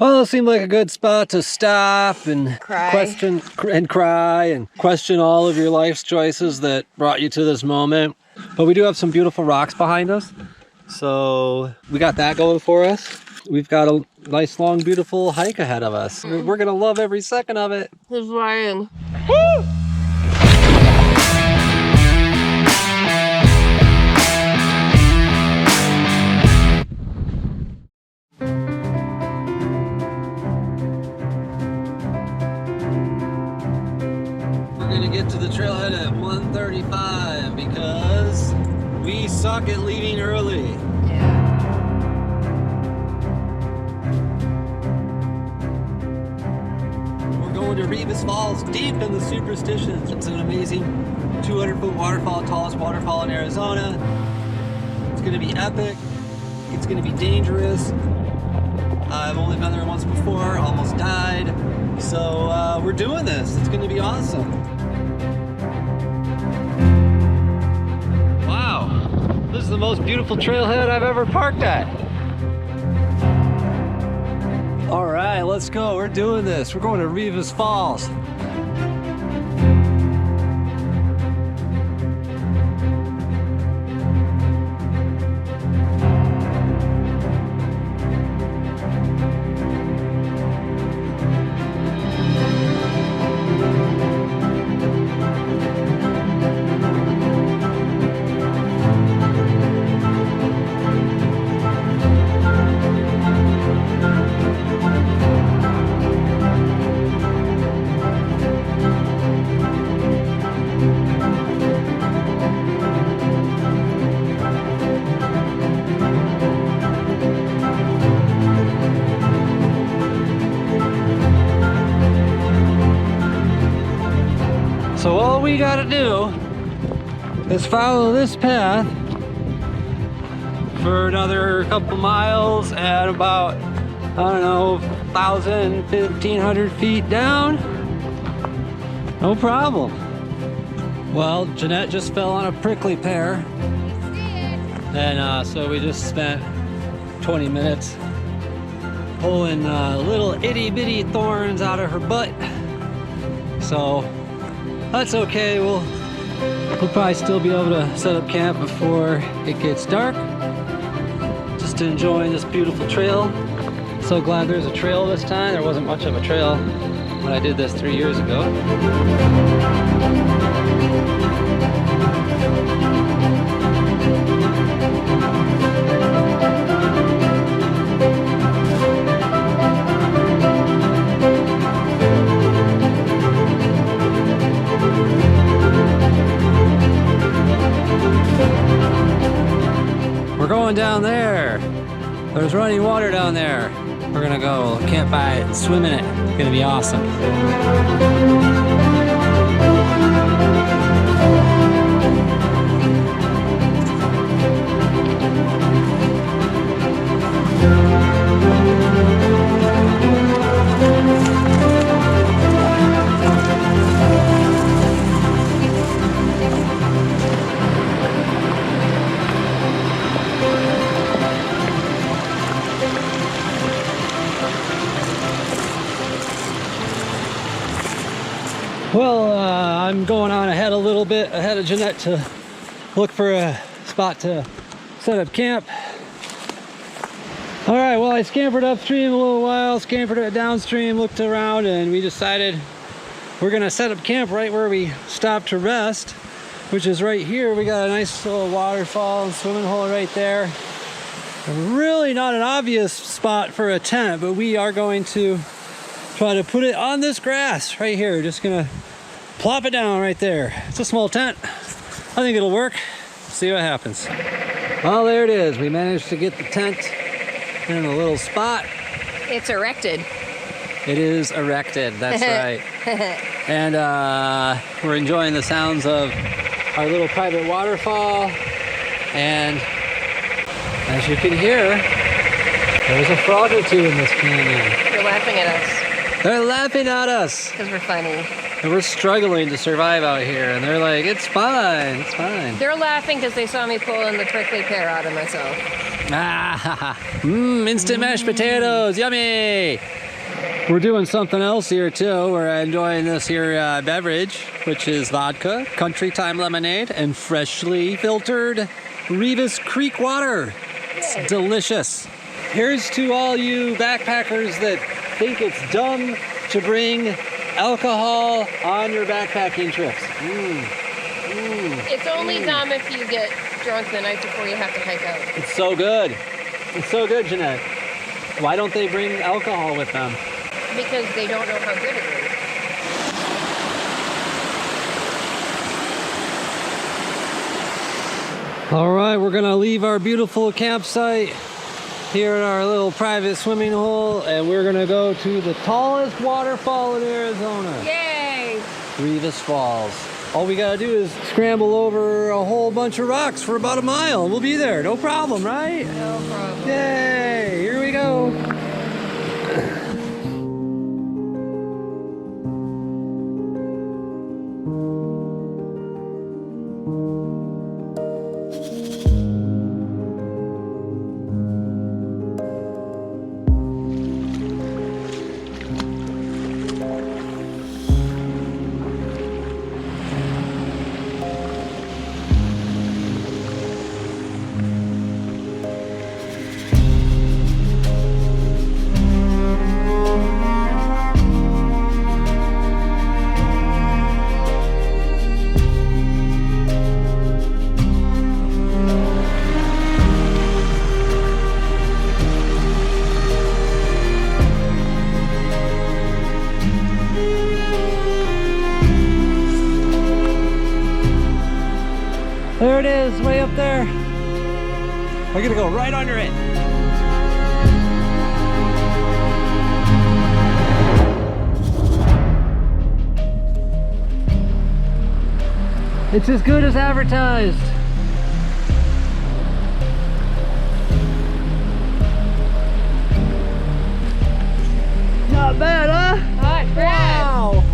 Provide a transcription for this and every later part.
Well, it seemed like a good spot to stop and question all of your life's choices that brought you to this moment. But we do have some beautiful rocks behind us. So we got that going for us. We've got a nice, long, beautiful hike ahead of us. We're gonna love every second of it. It's Ryan. Woo! We're gonna get to the trailhead at 1:35 because we suck at leaving early. Yeah. We're going to Reavis Falls, deep in the Superstition. It's an amazing 200-foot waterfall, tallest waterfall in Arizona. It's gonna be epic. It's gonna be dangerous. I've only been there once before, almost died. So we're doing this. It's gonna be awesome. Wow, this is the most beautiful trailhead I've ever parked at. All right, let's go. We're doing this. We're going to Reavis Falls. So all we gotta do is follow this path for another couple miles at about, I don't know, 1,000, 1,500 feet down. No problem. Well, Jeanette just fell on a prickly pear. And so we just spent 20 minutes pulling little itty bitty thorns out of her butt. So that's okay. We'll probably still be able to set up camp before it gets dark. Just enjoying this beautiful trail. So glad there's a trail this time. There wasn't much of a trail when I did this 3 years ago. We're going down there. There's running water down there. We're gonna go camp by it and swim in it. It's gonna be awesome. Well, I'm going on ahead a little bit, ahead of Jeanette to look for a spot to set up camp. All right, well, I scampered upstream a little while, scampered downstream, looked around, and we decided we're gonna set up camp right where we stopped to rest, which is right here. We got a nice little waterfall and swimming hole right there. Really not an obvious spot for a tent, but we are going to try to put it on this grass right here. Just gonna plop it down right there. It's a small tent. I think it'll work. See what happens. Well, there it is. We managed to get the tent in a little spot. It's erected. It is erected, that's right. And we're enjoying the sounds of our little private waterfall. And as you can hear, there's a frog or two in this canyon. You're laughing at us. They're laughing at us. Because we're funny. And we're struggling to survive out here. And they're like, it's fine, it's fine. They're laughing because they saw me pulling the prickly pear out of myself. Ah, instant mashed potatoes, yummy. We're doing something else here too. We're enjoying this here beverage, which is vodka, country time lemonade, and freshly filtered Reavis Creek water. It's delicious. Here's to all you backpackers that think it's dumb to bring alcohol on your backpacking trips. It's only dumb if you get drunk the night before you have to hike out. It's so good. It's so good, Jeanette. Why don't they bring alcohol with them? Because they don't know how good it is. All right, we're gonna leave our beautiful campsite here at our little private swimming hole, and we're gonna go to the tallest waterfall in Arizona. Yay! Reavis Falls. All we gotta do is scramble over a whole bunch of rocks for about a mile. We'll be there, no problem, right? No problem. Yay, here we go. There it is, way up there. We're gonna go right under it. It's as good as advertised. Not bad, huh? Not bad. Wow.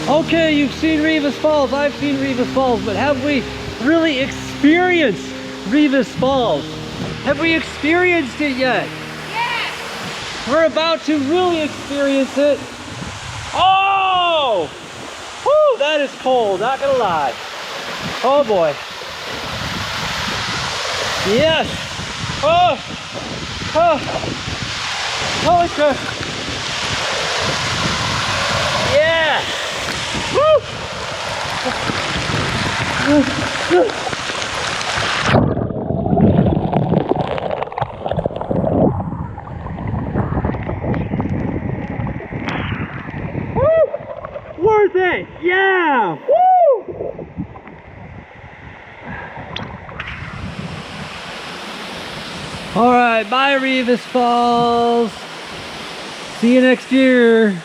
Okay, you've seen Reavis Falls, I've seen Reavis Falls, but have we really experienced Reavis Falls? Have we experienced it yet? Yes! We're about to really experience it. Oh! Woo, that is cold, not gonna lie. Oh boy. Yes! Oh! Oh! Holy crap! Yeah! Woo! Worth it! Yeah! Woo! All right, bye Reavis Falls. See you next year.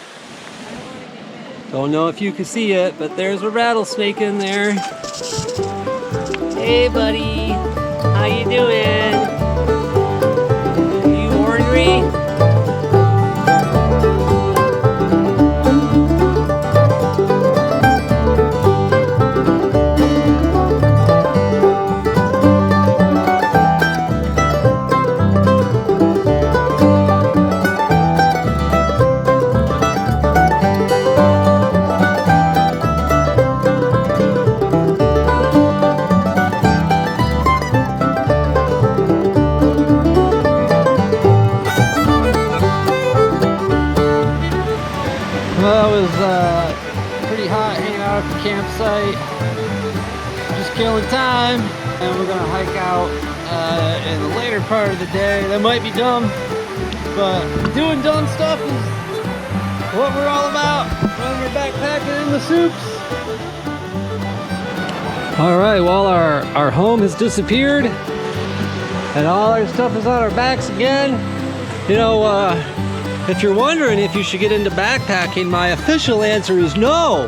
Don't know if you can see it, but there's a rattlesnake in there. Hey buddy, how you doing? You ornery? Well, it was pretty hot hanging out at the campsite. Just killing time. And we're gonna hike out in the later part of the day. That might be dumb, but doing dumb stuff is what we're all about when we're backpacking in the soups. All right, well, our home has disappeared and all our stuff is on our backs again. You know, if you're wondering if you should get into backpacking, my official answer is no.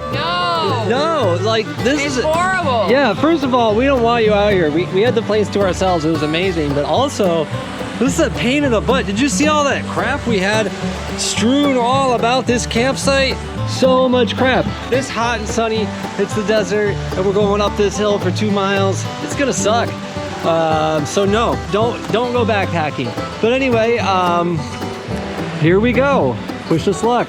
No, like this is horrible. Yeah, first of all, we don't want you out here. We had the place to ourselves. It was amazing, but also this is a pain in the butt. Did you see all that crap we had strewn all about this campsite? So much crap. It's hot and sunny. It's the desert, and we're going up this hill for 2 miles. It's gonna suck. So no, don't go backpacking. But anyway, here we go. Wish us luck.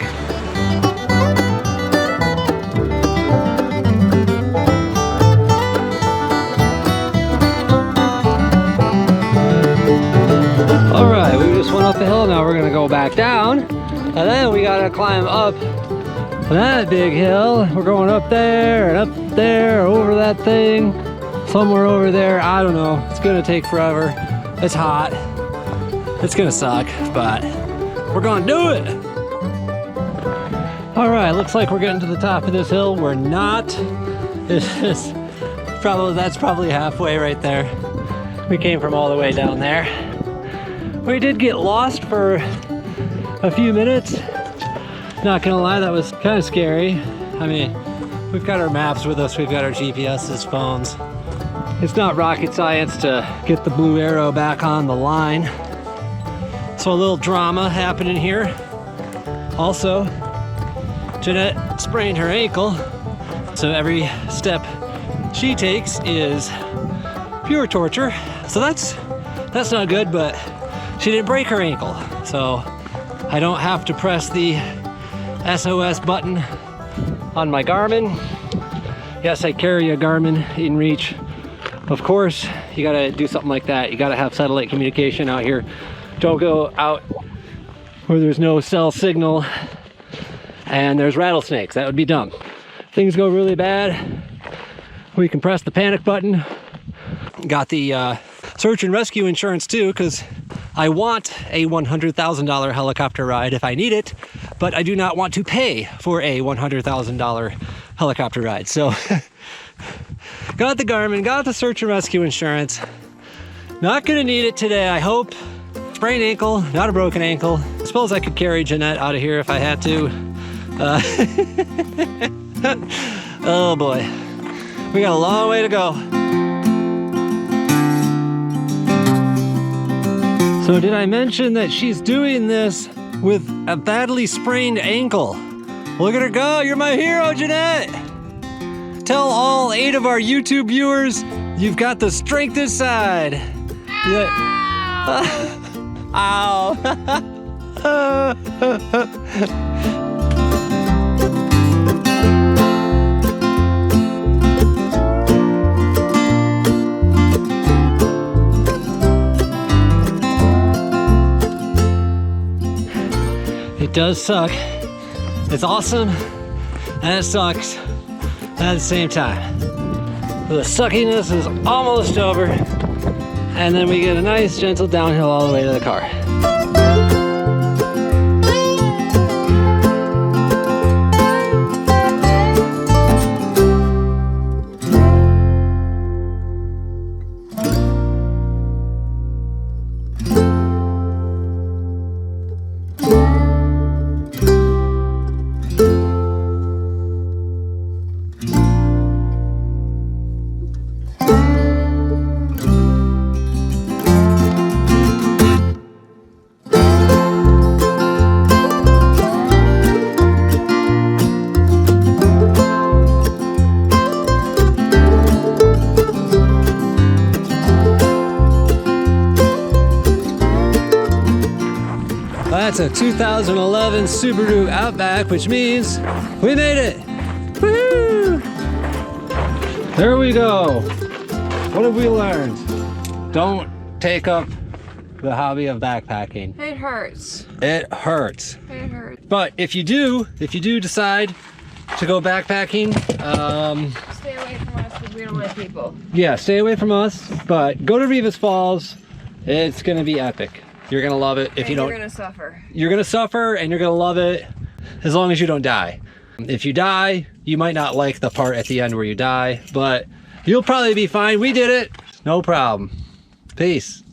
All right, we just went up the hill. Now we're gonna go back down, and then we gotta climb up that big hill. We're going up there and up there, over that thing, somewhere over there. I don't know. It's gonna take forever. It's hot. It's gonna suck, but we're gonna do it. All right, looks like we're getting to the top of this hill. We're not. That's probably halfway right there. We came from all the way down there. We did get lost for a few minutes. Not gonna lie, that was kind of scary. I mean, we've got our maps with us, we've got our GPS's, phones. It's not rocket science to get the blue arrow back on the line. So a little drama happening here. Also, Jeanette sprained her ankle, so every step she takes is pure torture. So that's not good, but she didn't break her ankle, so I don't have to press the SOS button on my Garmin. Yes, I carry a Garmin in reach. Of course, you gotta do something like that. You gotta have satellite communication out here. Don't go out where there's no cell signal and there's rattlesnakes. That would be dumb. Things go really bad, we can press the panic button. Got the search and rescue insurance too, because I want a $100,000 helicopter ride if I need it, but I do not want to pay for a $100,000 helicopter ride. So got the Garmin, got the search and rescue insurance. Not gonna need it today, I hope. Sprained ankle, not a broken ankle. I suppose I could carry Jeanette out of here if I had to. Oh boy, we got a long way to go. So did I mention that she's doing this with a badly sprained ankle? Look at her go, you're my hero, Jeanette. Tell all 8 of our YouTube viewers you've got the strength inside. Yeah. Ow. It does suck. It's awesome and it sucks at the same time. The suckiness is almost over, and then we get a nice gentle downhill all the way to the car. That's a 2011 Subaru Outback, which means we made it. Woohoo! There we go. What have we learned? Don't take up the hobby of backpacking. It hurts. It hurts. It hurts. But if you do decide to go backpacking, Stay away from us because we don't like people. yeah, stay away from us, but go to Reavis Falls. It's gonna be epic. You're gonna love it. If you don't, you're gonna suffer. You're gonna suffer and you're gonna love it as long as you don't die. If you die, you might not like the part at the end where you die, but you'll probably be fine. We did it. No problem. Peace.